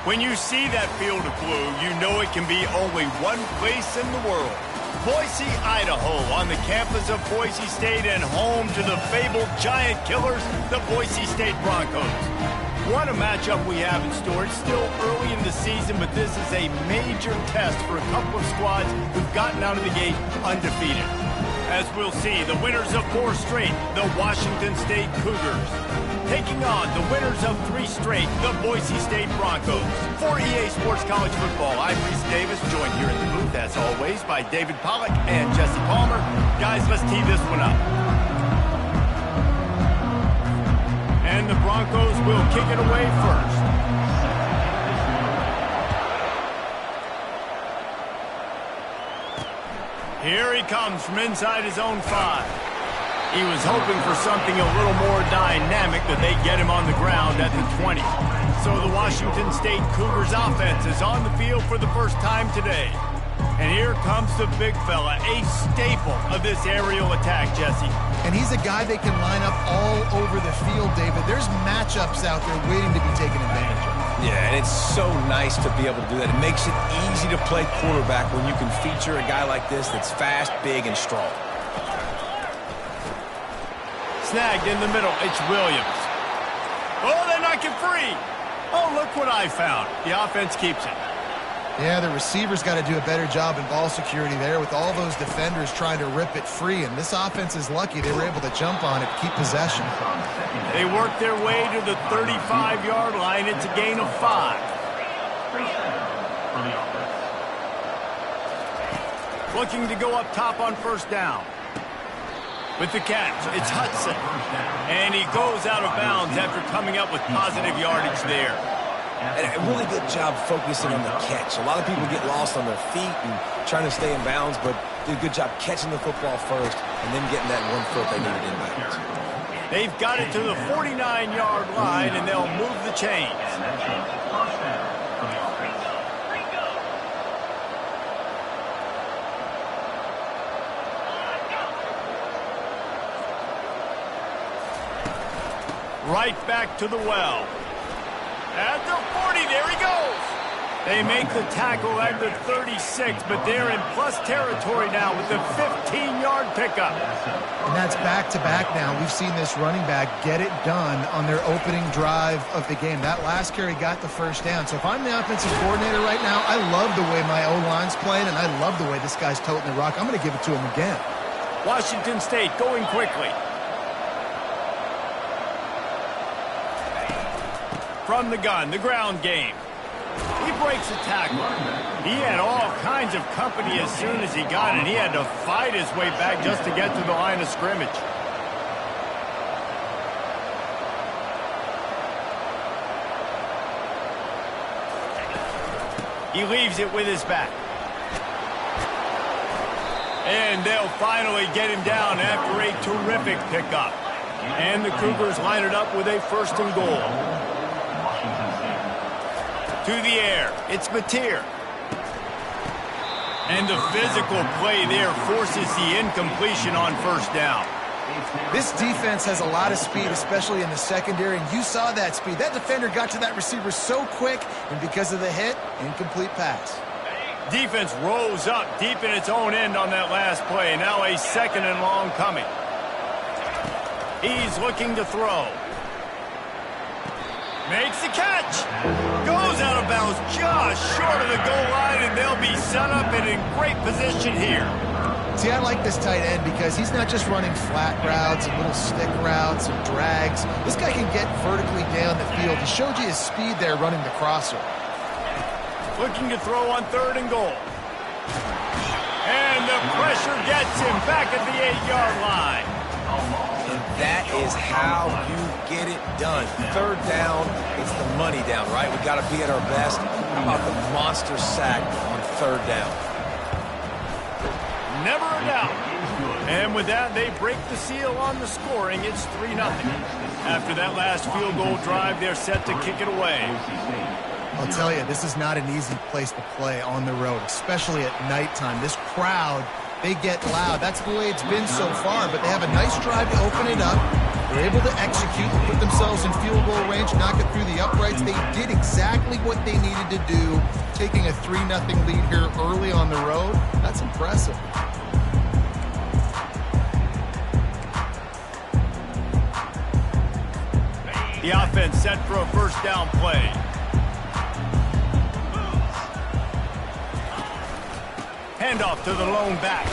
When you see that field of blue, you know it can be only one place in the world. Boise, Idaho, on the campus of Boise State and home to the fabled giant killers, the Boise State Broncos. What a matchup we have in store. It's still early in the season, but this is a major test for a couple of squads who've gotten out of the gate undefeated. As we'll see, the winners of 4 straight, the Washington State Cougars, taking on the winners of 3 straight, the Boise State Broncos. For EA Sports College Football, I'm Reese Davis, joined here in the booth, as always, by David Pollack and Jesse Palmer. Guys, let's tee this one up. And the Broncos will kick it away first. Here he comes from inside his own 5. He was hoping for something a little more dynamic, but they get him on the ground at the 20. So the Washington State Cougars offense is on the field for the first time today. And here comes the big fella, a staple of this aerial attack, Jesse. And he's a guy they can line up all over the field, David. There's matchups out there waiting to be taken advantage of. Yeah, and it's so nice to be able to do that. It makes it easy to play quarterback when you can feature a guy like this that's fast, big, and strong. Snagged in the middle, it's Williams. Oh, they knock it free. Oh, look what I found. The offense keeps it. Yeah, the receivers got to do a better job in ball security there with all those defenders trying to rip it free. And this offense is lucky they were able to jump on it, keep possession. They work their way to the 35-yard line. It's a gain of 5. Looking to go up top on first down. With the catch, it's Hudson. And he goes out of bounds after coming up with positive yardage there. And a really good job focusing on the catch. A lot of people get lost on their feet and trying to stay in bounds, but did a good job catching the football first and then getting that 1 foot they needed in bounds. They've got it to the 49-yard line, and they'll move the chains. Right back to the well. At the 40, there he goes. They make the tackle at the 36, but they're in plus territory now with the 15-yard pickup. And that's back-to-back now. We've seen this running back get it done on their opening drive of the game. That last carry got the first down. So if I'm the offensive coordinator right now, I love the way my O-line's playing, and I love the way this guy's toting the rock. I'm going to give it to him again. Washington State going quickly. From the gun, the ground game. He breaks a tackle. He had all kinds of company as soon as he got it. He had to fight his way back just to get to the line of scrimmage. He leaves it with his back. And they'll finally get him down after a terrific pickup. And the Cougars line it up with a 1st and goal. To the air, it's Mateer. And the physical play there forces the incompletion on first down. This defense has a lot of speed, especially in the secondary, and you saw that speed. That defender got to that receiver so quick, and because of the hit, incomplete pass. Defense rose up deep in its own end on that last play. Now a 2nd and long coming. He's looking to throw. Makes the catch. Goes out of bounds just short of the goal line, and they'll be set up and in great position here. See, I like this tight end because he's not just running flat routes and little stick routes and drags. This guy can get vertically down the field. He showed you his speed there running the crosser. Looking to throw on 3rd and goal. And the pressure gets him back at the 8-yard line. And that is how you get it done. 3rd down, it's the money down, right? We got to be at our best. How about the monster sack on 3rd down? Never a doubt. And with that, they break the seal on the scoring. It's 3-0. After that last field goal drive, they're set to kick it away. I'll tell you, this is not an easy place to play on the road, especially at nighttime. This crowd, they get loud. That's the way it's been so far, but they have a nice drive to open it up. They're able to execute, put themselves in field goal range, knock it through the uprights. They did exactly what they needed to do, taking a 3-0 lead here early on the road. That's impressive. The offense set for a first down play. Handoff to the lone back.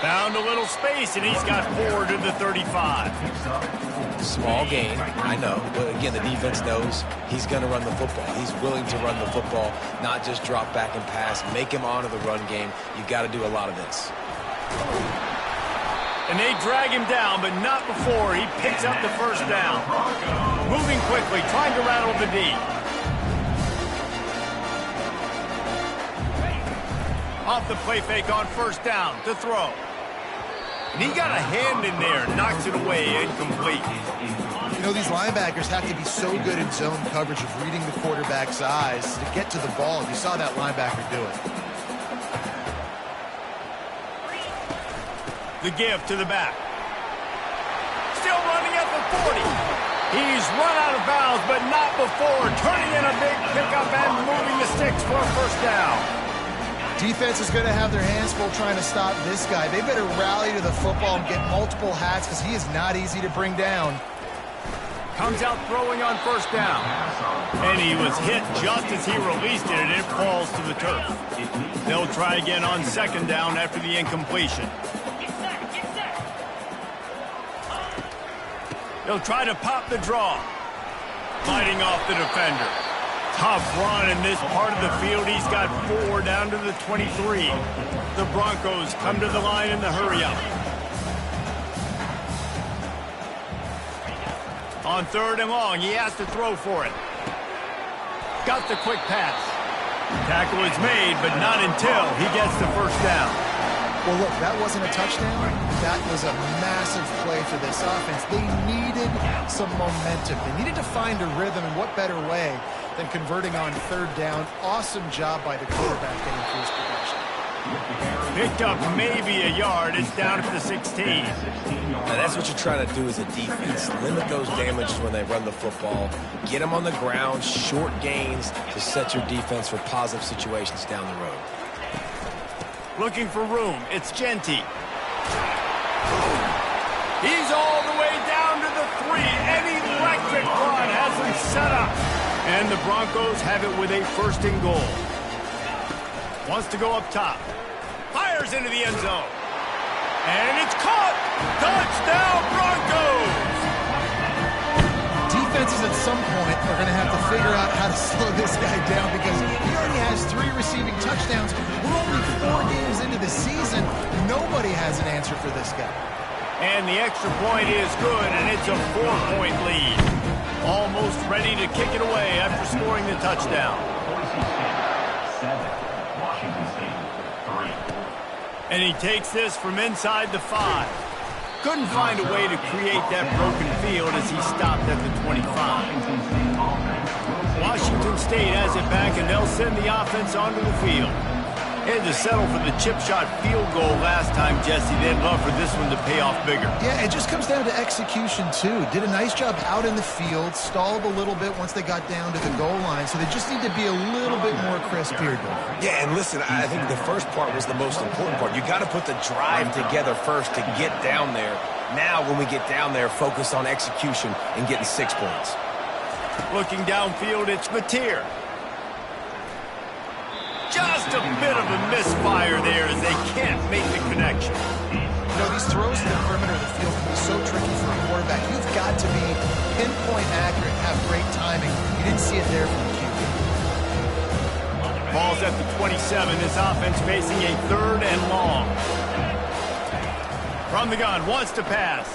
Found a little space, and he's got 4 to the 35. Small gain, I know. But again, the defense knows he's going to run the football. He's willing to run the football, not just drop back and pass. Make him honor the run game. You got to do a lot of this. And they drag him down, but not before he picks up the first down. Moving quickly, trying to rattle the D. Off the play fake on first down to throw. And he got a hand in there, knocks it away, incomplete. You know, these linebackers have to be so good in zone coverage of reading the quarterback's eyes to get to the ball. You saw that linebacker do it. The give to the back. Still running at the 40. He's run out of bounds, but not before turning in a big pickup and moving the sticks for a first down. Defense is going to have their hands full trying to stop this guy. They better rally to the football and get multiple hats because he is not easy to bring down. Comes out throwing on first down. And he was hit just as he released it, and it falls to the turf. They'll try again on second down after the incompletion. They'll try to pop the draw. Fighting off the defender. Tough run in this part of the field. He's got 4 down to the 23. The Broncos come to the line in the hurry-up. On third and long, he has to throw for it. Got the quick pass. Tackle is made, but not until he gets the first down. Well, look, that wasn't a touchdown. That was a massive play for this offense. They needed some momentum. They needed to find a rhythm, and what better way than converting on third down. Awesome job by the quarterback getting through his progression. Picked up maybe a yard. It's down at the 16. Now that's what you're trying to do as a defense. Limit those damages when they run the football. Get them on the ground, short gains to set your defense for positive situations down the road. Looking for room. It's Genty. He's all the way down to the 3. An electric run has him set up. And the Broncos have it with a first and goal. Wants to go up top. Fires into the end zone. And it's caught. Touchdown, Broncos! Defenses at some point are going to have to figure out how to slow this guy down because he already has 3 receiving touchdowns. We're only 4 games into the season. Nobody has an answer for this guy. And the extra point is good, and it's a 4-point lead. Almost ready to kick it away after scoring the touchdown. Boise State 7, Washington State 3. And he takes this from inside the 5. Couldn't find a way to create that broken field as he stopped at the 25. Washington State has it back, and they'll send the offense onto the field. Had to settle for the chip shot field goal last time, Jesse. They'd love for this one to pay off bigger. Yeah, it just comes down to execution, too. Did a nice job out in the field, stalled a little bit once they got down to the goal line, so they just need to be a little bit more crisp here. Yeah, and listen, I think the first part was the most important part. You got to put the drive together first to get down there. Now, when we get down there, focus on execution and getting 6 points. Looking downfield, it's Mateer. Just a bit of a misfire there as they can't make the connection. You know, these throws to the perimeter of the field can be so tricky for a quarterback. You've got to be pinpoint accurate and have great timing. You didn't see it there from the QB. Ball's at the 27. This offense facing a 3rd and long. From the gun, wants to pass.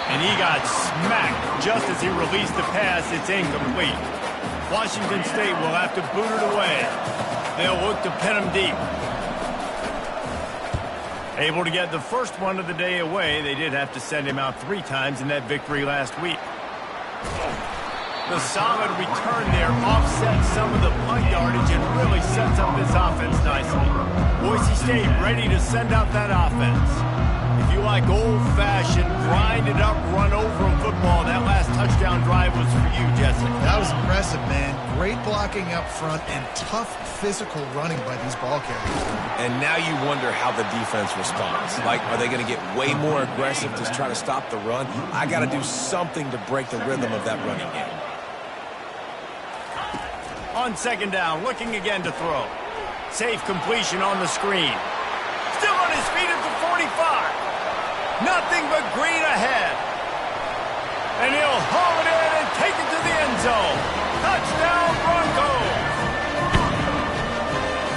And he got smacked just as he released the pass. It's incomplete. Washington State will have to boot it away. They'll look to pin him deep. Able to get the first one of the day away. They did have to send him out 3 times in that victory last week. The solid return there offsets some of the punt yardage and really sets up this offense nicely. Boise State ready to send out that offense. If If you like old-fashioned, grind-it-up, run-over football, that last touchdown drive was for you, Jesse. That was impressive, man. Great blocking up front and tough physical running by these ball carriers. And now you wonder how the defense responds. Like, are they going to get way more aggressive to try to stop the run? I got to do something to break the rhythm of that running game. On second down, looking again to throw. Safe completion on the screen. Still on his feet at the 45. Nothing but green ahead. And he'll haul it in and take it to the end zone. Touchdown, Broncos.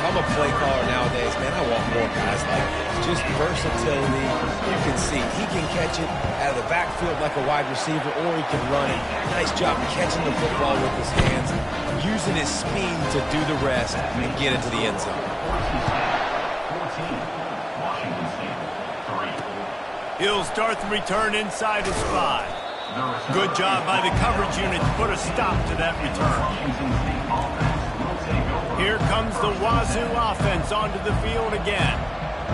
I'm a play caller nowadays, man. I want more guys like this. Just versatility. You can see he can catch it out of the backfield like a wide receiver, or he can run it. Nice job catching the football with his hands, using his speed to do the rest and get it to the end zone. He'll start the return inside his 5. Good job by the coverage unit to put a stop to that return. Here comes the Wazoo offense onto the field again.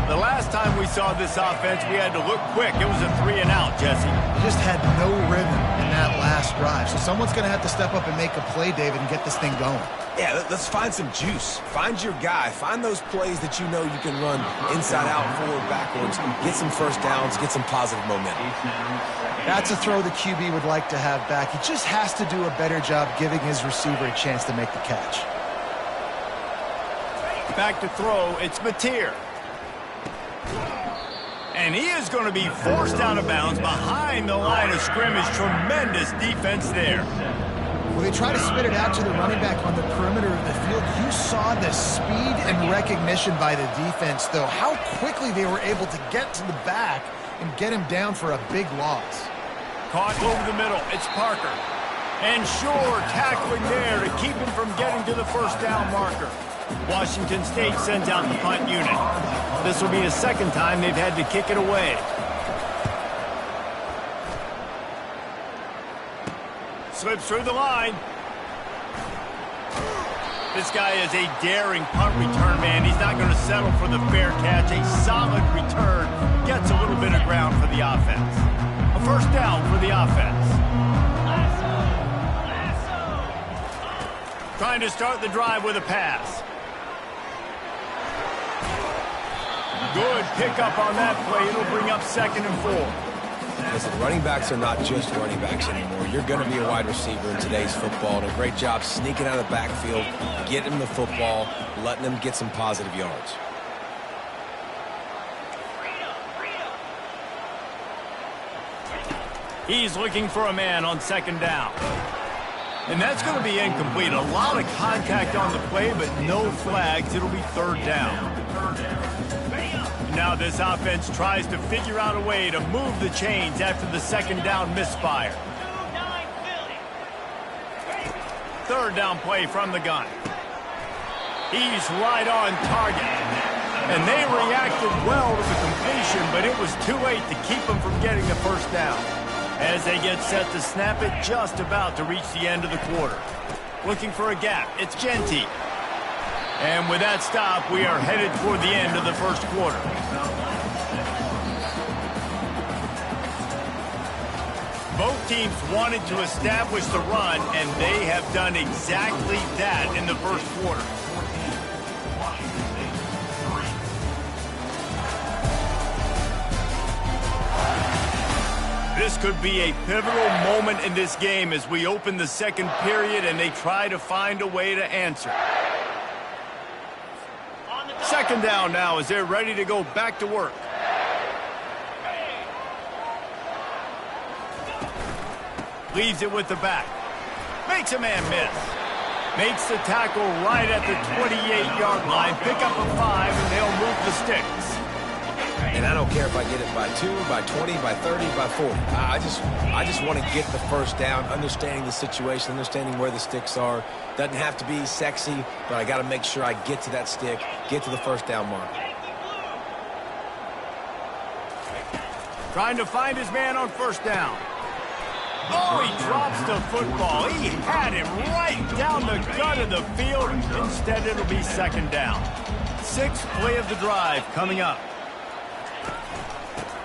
The last time we saw this offense, we had to look quick. It was a 3-and-out, Jesse. They just had no rhythm in that last drive. So someone's going to have to step up and make a play, David, and get this thing going. Yeah, let's find some juice. Find your guy. Find those plays that you know you can run inside out, forward, backwards. Get some first downs. Get some positive momentum. That's a throw the QB would like to have back. He just has to do a better job giving his receiver a chance to make the catch. Back to throw, it's Mateer. And he is going to be forced out of bounds behind the line of scrimmage. Tremendous defense there. Well, they try to spit it out to the running back on the perimeter of the field. You saw the speed and recognition by the defense, though. How quickly they were able to get to the back and get him down for a big loss. Caught over the middle. It's Parker. And Shore tackling there to keep him from getting to the first down marker. Washington State sends out the punt unit. This will be the second time they've had to kick it away. Slips through the line. This guy is a daring punt return man. He's not going to settle for the fair catch. A solid return. Gets a little bit of ground for the offense. A first down for the offense. Trying to start the drive with a pass. Good pickup on that play. It'll bring up 2nd and 4. Listen, running backs are not just running backs anymore. You're going to be a wide receiver in today's football. And a great job sneaking out of the backfield, getting the football, letting them get some positive yards. He's looking for a man on 2nd down. And that's going to be incomplete. A lot of contact on the play, but no flags. It'll be 3rd down. Now this offense tries to figure out a way to move the chains after the 2nd down misfire. 3rd down play from the gun. He's right on target. And they reacted well to the completion, but it was too late to keep them from getting the first down. As they get set to snap it, just about to reach the end of the quarter. Looking for a gap, it's Genty. And with that stop, we are headed toward the end of the first quarter. Both teams wanted to establish the run, and they have done exactly that in the first quarter. This could be a pivotal moment in this game as we open the second period and they try to find a way to answer. 2nd down now as they're ready to go back to work. Leaves it with the back. Makes a man miss. Makes the tackle right at the 28-yard line. Pick up a 5 and they'll move the sticks. And I don't care if I get it by 2, by 20, by 30, by 40. I just want to get the first down, understanding the situation, understanding where the sticks are. Doesn't have to be sexy, but I got to make sure I get to that stick, get to the first down mark. Trying to find his man on 1st down. Oh, he drops the football. He had him right down the gut of the field. Instead, it'll be 2nd down. 6th play of the drive coming up.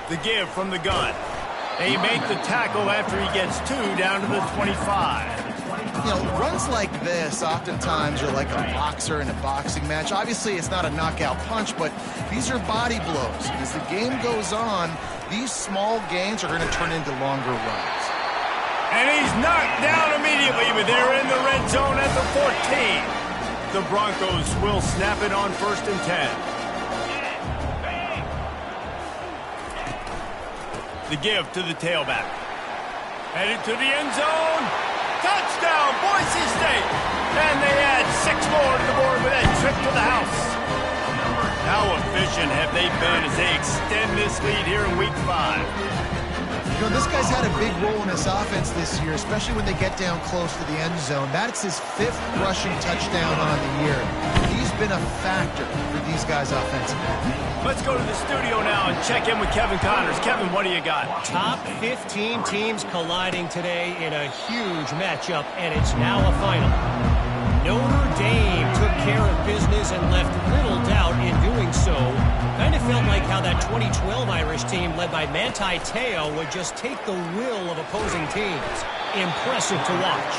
The give from the gun. They make the tackle after he gets 2 down to the 25. You know, runs like this oftentimes are like a boxer in a boxing match. Obviously, it's not a knockout punch, but these are body blows. As the game goes on, these small gains are going to turn into longer runs. And he's knocked down immediately, but they're in the red zone at the 14. The Broncos will snap it on 1st and 10. The give to the tailback. Headed to the end zone. Touchdown, Boise State. And they add 6 more to the board with that trip to the house. How efficient have they been as they extend this lead here in Week 5? You know, this guy's had a big role in this offense this year, especially when they get down close to the end zone. That's his 5th rushing touchdown on the year. He's been a factor for these guys offensively. Let's go to the studio now and check in with Kevin Connors. Kevin, what do you got? Top 15 teams colliding today in a huge matchup, and it's now a final. Notre Dame took care of business and left little doubt in doing so. Kind of felt like how that 2012 Irish team led by Manti Te'o would just take the will of opposing teams. Impressive to watch.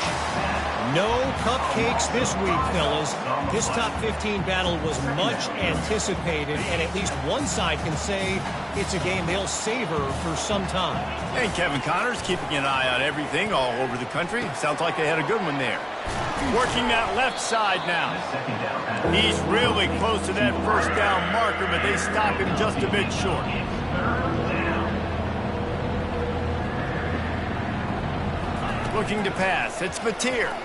No cupcakes this week, fellas. This top 15 battle was much anticipated, and at least one side can say it's a game they'll savor for some time. And Kevin Connors keeping an eye on everything all over the country. Sounds like they had a good one there. Working that left side now. He's really close to that 1st down marker, but they stop him just a bit short. Looking to pass. It's Mateer.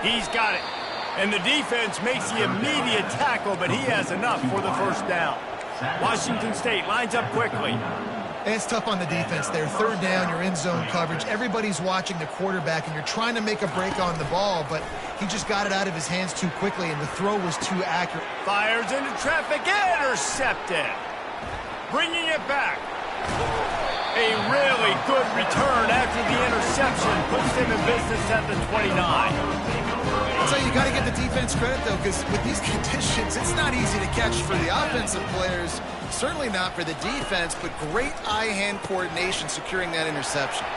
He's got it. And the defense makes the immediate tackle, but he has enough for the 1st down. Washington State lines up quickly. And it's tough on the defense there. 3rd down, you're in zone coverage. Everybody's watching the quarterback, and you're trying to make a break on the ball, but he just got it out of his hands too quickly, and the throw was too accurate. Fires into traffic, intercepted. Bringing it back. A really good return after the interception puts him in business at the 29. So you got to give the defense credit, though, because with these conditions, it's not easy to catch for the offensive players. Certainly not for the defense, but great eye-hand coordination securing that interception.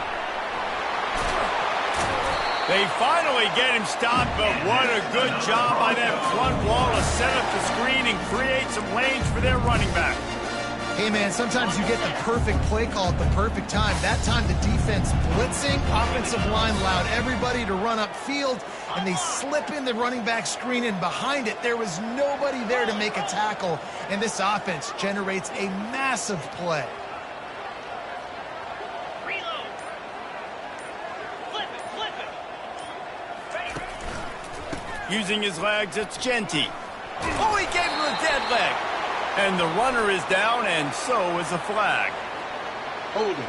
They finally get him stopped, but what a good job by that front wall to set up the screen and create some lanes for their running back. Hey, man, sometimes you get the perfect play call at the perfect time. That time, the defense blitzing, offensive line allowed everybody to run upfield, and they slip in the running back screen, and behind it, there was nobody there to make a tackle, and this offense generates a massive play. Reload. Flip it. Ready. Using his legs, it's Genty. Oh, he gave him a dead leg. And the runner is down, and so is the flag. Hold it.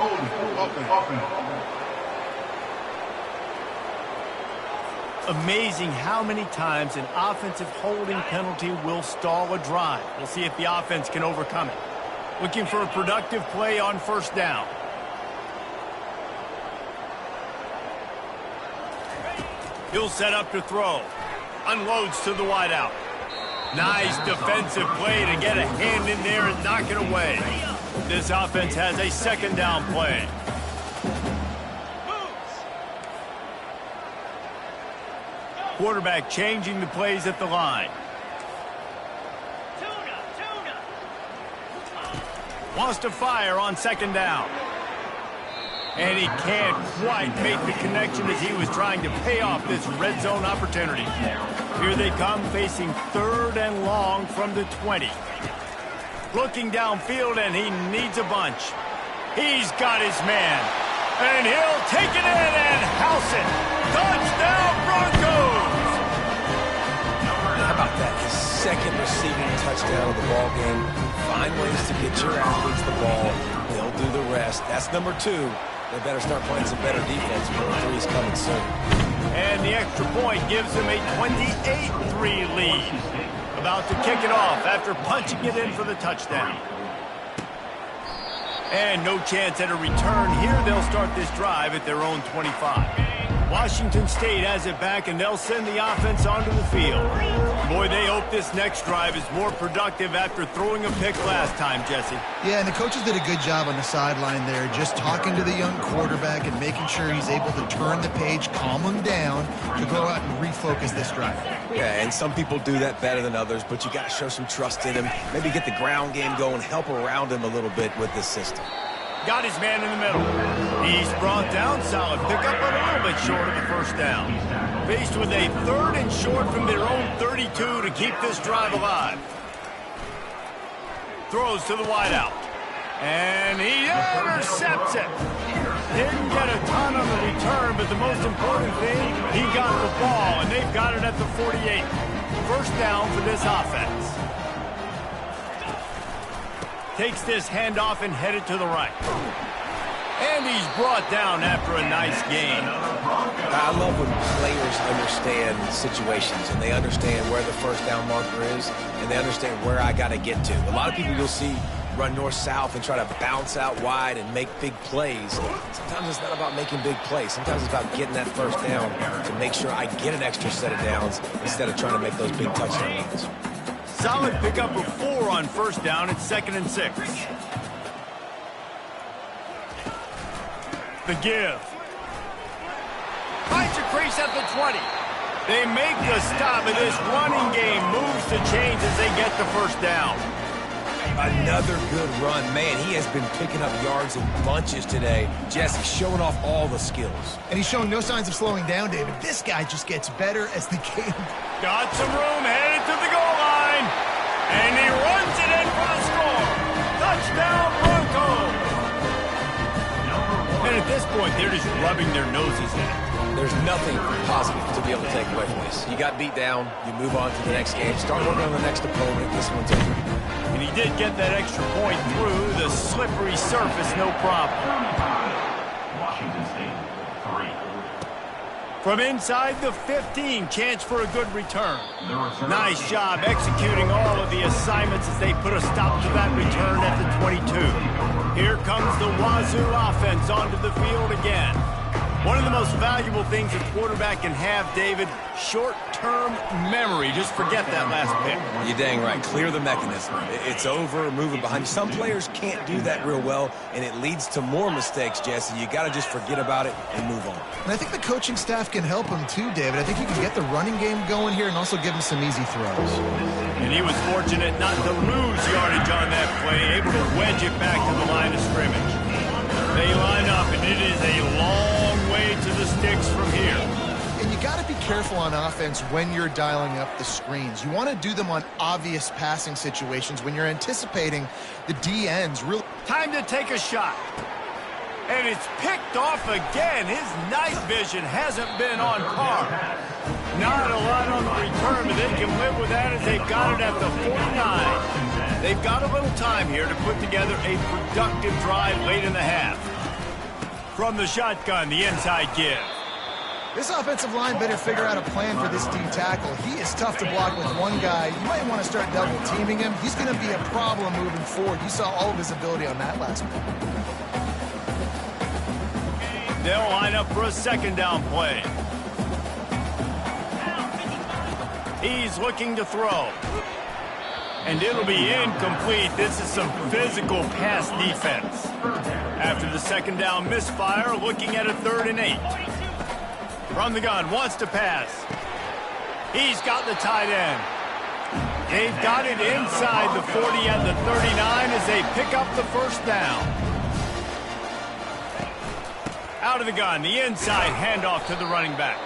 Amazing how many times an offensive holding penalty will stall a drive. We'll see if the offense can overcome it. Looking for a productive play on 1st down. He'll set up to throw. Unloads to the wideout. Nice defensive play to get a hand in there and knock it away. This offense has a 2nd down play. Quarterback changing the plays at the line. Wants to fire on 2nd down. And he can't quite make the connection as he was trying to pay off this red zone opportunity. Here they come, facing 3rd and long from the 20. Looking downfield, and he needs a bunch. He's got his man. And he'll take it in and house it. Touchdown, Broncos! How about that? His 2nd receiving touchdown of the ball game. Find ways to get your athletes the ball. They'll do the rest. That's number 2. They better start playing some better defense. Number 3 is coming soon. And the extra point gives them a 28-3 lead. About to kick it off after punching it in for the touchdown. And no chance at a return here. They'll start this drive at their own 25. Washington State has it back, and they'll send the offense onto the field. Boy, they hope this next drive is more productive after throwing a pick last time, Jesse. Yeah, and the coaches did a good job on the sideline there, just talking to the young quarterback and making sure he's able to turn the page, calm him down, to go out and refocus this drive. Yeah, and some people do that better than others, but you got to show some trust in him. Maybe get the ground game going, help around him a little bit with this system. Got his man in the middle. He's brought down. Solid pickup, but a little bit short of the first down. Faced with a 3rd and short from their own 32 to keep this drive alive. Throws to the wideout. And he intercepts it. Didn't get a ton on the return, but the most important thing, he got the ball, and they've got it at the 48. First down for this offense. Takes this handoff and headed to the right. And he's brought down after a nice gain. I love when players understand situations and they understand where the first down marker is and they understand where I got to get to. A lot of people you'll see run north-south and try to bounce out wide and make big plays. Sometimes it's not about making big plays. Sometimes it's about getting that first down to make sure I get an extra set of downs instead of trying to make those big touchdown runs. Solid pickup of 4 on first down. It's 2nd and 6. The give. Finds a crease at the 20. They make the stop, and this running game moves the chains as they get the first down. Another good run. Man, he has been picking up yards in bunches today. Jesse showing off all the skills. And he's showing no signs of slowing down, David. This guy just gets better as the game. Got some room, headed to the goal line. And he runs it in for the score. Touchdown, Broncos. And at this point, they're just rubbing their noses in it. There's nothing positive to be able to take away from this. You got beat down, you move on to the next game, start working on the next opponent. This one's over. And he did get that extra point through the slippery surface, no problem. Washington State, 3. From inside the 15, chance for a good return. Nice job executing all of the assignments as they put a stop to that return at the 22. Here comes the Wazoo offense onto the field again. One of the most valuable things a quarterback can have, David, short-term memory. Just forget that last pick. You're dang right. Clear the mechanism. It's over, moving behind you. Some players can't do that real well, and it leads to more mistakes, Jesse. You got to just forget about it and move on. And I think the coaching staff can help him too, David. I think you can get the running game going here and also give him some easy throws. And he was fortunate not to lose yardage on that play, able to wedge it back to the line of scrimmage. They line up, and it is a long way to the sticks from here. And you got to be careful on offense when you're dialing up the screens. You want to do them on obvious passing situations when you're anticipating the D-ends. Time to take a shot. And it's picked off again. His night vision hasn't been on par. Not a lot on the return, but they can live with that as they've got it at the 49. They've got a little time here to put together a productive drive late in the half. From the shotgun, the inside give. This offensive line better figure out a plan for this D tackle. He is tough to block with one guy. You might want to start double teaming him. He's going to be a problem moving forward. You saw all of his ability on that last one. They'll line up for a 2nd down play. He's looking to throw. And it'll be incomplete. This is some physical pass defense. After the 2nd down misfire, looking at a 3rd and 8. From the gun, wants to pass. He's got the tight end. They've got it inside the 40 and the 39 as they pick up the first down. Out of the gun, the inside handoff to the running back.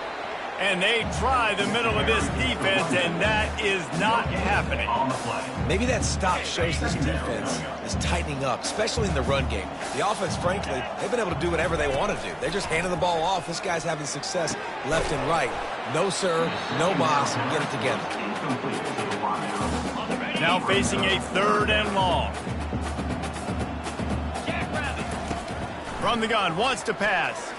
And they try the middle of this defense, and that is not happening. Maybe that stop shows this defense is tightening up, especially in the run game. The offense, frankly, they've been able to do whatever they want to do. They're just handing the ball off. This guy's having success left and right. No, sir, no boss. Get it together. Now facing a 3rd and long. From the gun, wants to pass.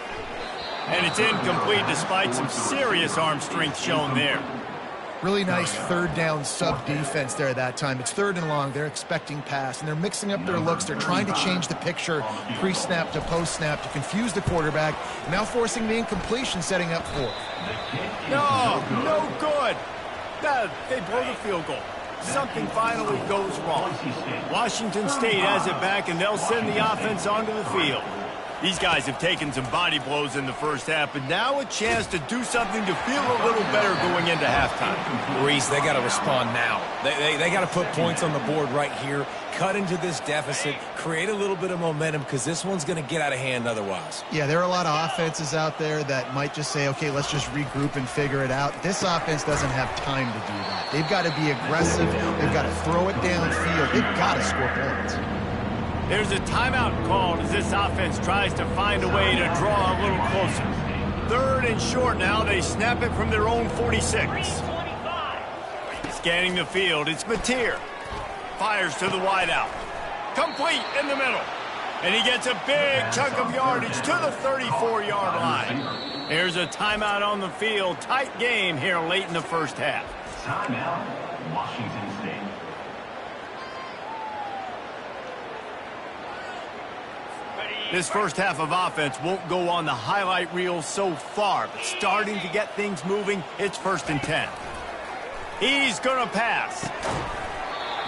And it's incomplete despite some serious arm strength shown there. Really nice third down sub defense there that time. It's 3rd and long. They're expecting pass, and they're mixing up their looks. They're trying to change the picture pre-snap to post-snap to confuse the quarterback, now forcing the incompletion, setting up 4th. No good. They blow the field goal. Something finally goes wrong. Washington State has it back, and they'll send the offense onto the field. These guys have taken some body blows in the first half, but now a chance to do something to feel a little better going into halftime. Reese, they got to respond now. They got to put points on the board right here, cut into this deficit, create a little bit of momentum, because this one's going to get out of hand otherwise. Yeah, there are a lot of offenses out there that might just say, okay, let's just regroup and figure it out. This offense doesn't have time to do that. They've got to be aggressive. They've got to throw it downfield. They've got to score points. There's a timeout called as this offense tries to find a way to draw a little closer. 3rd and short now. They snap it from their own 46. Scanning the field, it's Mateer. Fires to the wideout. Complete in the middle. And he gets a big chunk of yardage to the 34-yard line. Here's a timeout on the field. Tight game here late in the first half. Timeout, Washington State. This first half of offense won't go on the highlight reel so far, but starting to get things moving, it's 1st and 10. He's going to pass.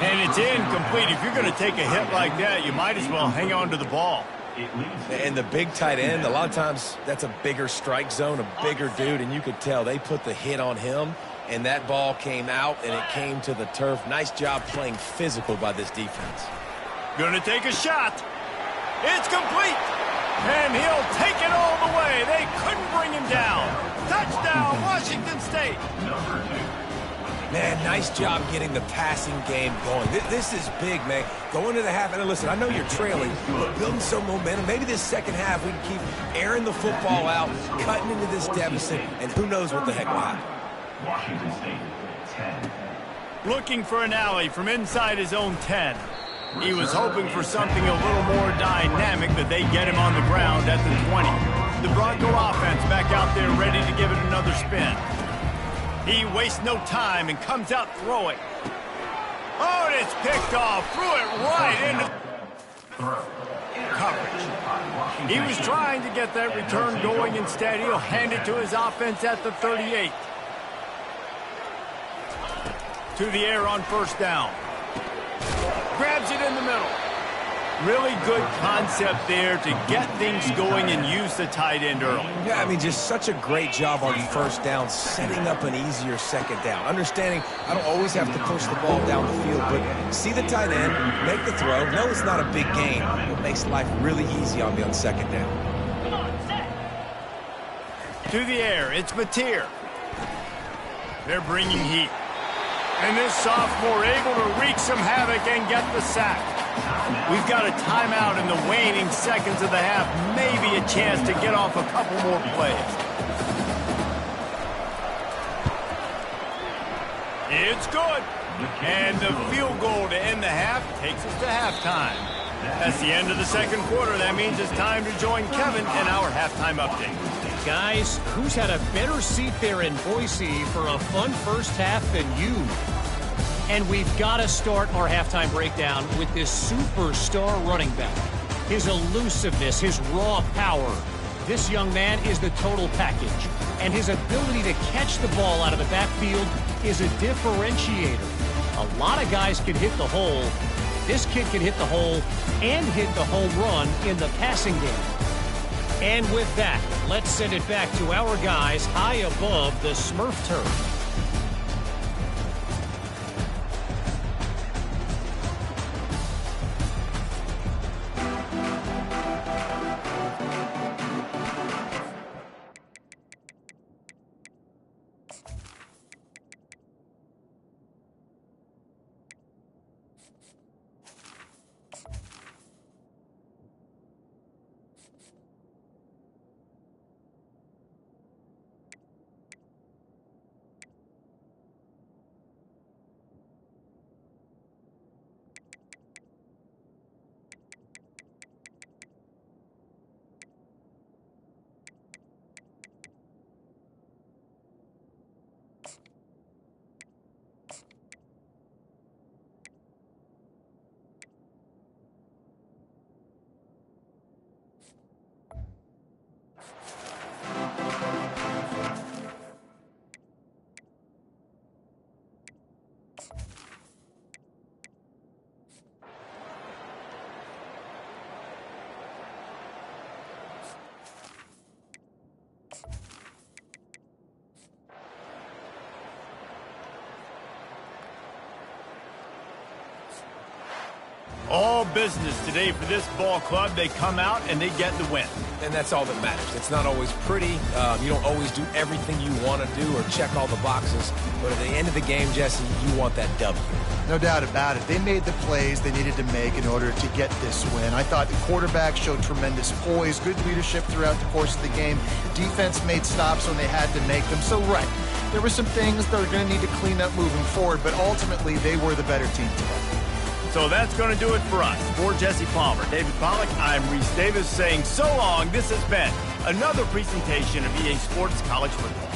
And it's incomplete. If you're going to take a hit like that, you might as well hang on to the ball. And the big tight end, a lot of times that's a bigger strike zone, a bigger dude, and you could tell they put the hit on him, and that ball came out, and it came to the turf. Nice job playing physical by this defense. Going to take a shot. It's complete. And he'll take it all the way. They couldn't bring him down. Touchdown, Washington State. Man, nice job getting the passing game going. This is big, man. Going to the half, and listen, I know you're trailing, but building some momentum. Maybe this second half we can keep airing the football out, cutting into this deficit, and who knows what the heck will happen. Washington State, 10. Looking for an alley from inside his own 10. He was hoping for something a little more dynamic, that they get him on the ground at the 20. The Bronco offense back out there ready to give it another spin. He wastes no time and comes out throwing. Oh, and it's picked off. Threw it right into coverage. He was trying to get that return going. Instead, he'll hand it to his offense at the 38. To the air on 1st down. Grabs it in the middle. Really good concept there to get things going and use the tight end early. Yeah, I mean, just such a great job on 1st down, setting up an easier 2nd down. Understanding I don't always have to push the ball down the field, but see the tight end, make the throw. No, it's not a big gain. It makes life really easy on me on 2nd down. To the air, it's Mateer. They're bringing heat. And this sophomore able to wreak some havoc and get the sack. We've got a timeout in the waning seconds of the half. Maybe a chance to get off a couple more plays. It's good. And the field goal to end the half takes us to halftime. That's the end of the 2nd quarter. That means it's time to join Kevin in our halftime update. Guys, who's had a better seat there in Boise for a fun first half than you? And we've got to start our halftime breakdown with this superstar running back. His elusiveness, his raw power. This young man is the total package. And his ability to catch the ball out of the backfield is a differentiator. A lot of guys can hit the hole. This kid can hit the hole and hit the home run in the passing game. And with that, let's send it back to our guys high above the Smurf turf. All business today for this ball club. They come out and they get the win. And that's all that matters. It's not always pretty. You don't always do everything you want to do or check all the boxes. But at the end of the game, Jesse, you want that W. No doubt about it. They made the plays they needed to make in order to get this win. I thought the quarterback showed tremendous poise, good leadership throughout the course of the game. Defense made stops when they had to make them. So, right, there were some things that are going to need to clean up moving forward, but ultimately they were the better team today. So that's going to do it for us. For Jesse Palmer, David Pollack, I'm Reese Davis saying so long. This has been another presentation of EA Sports College Football.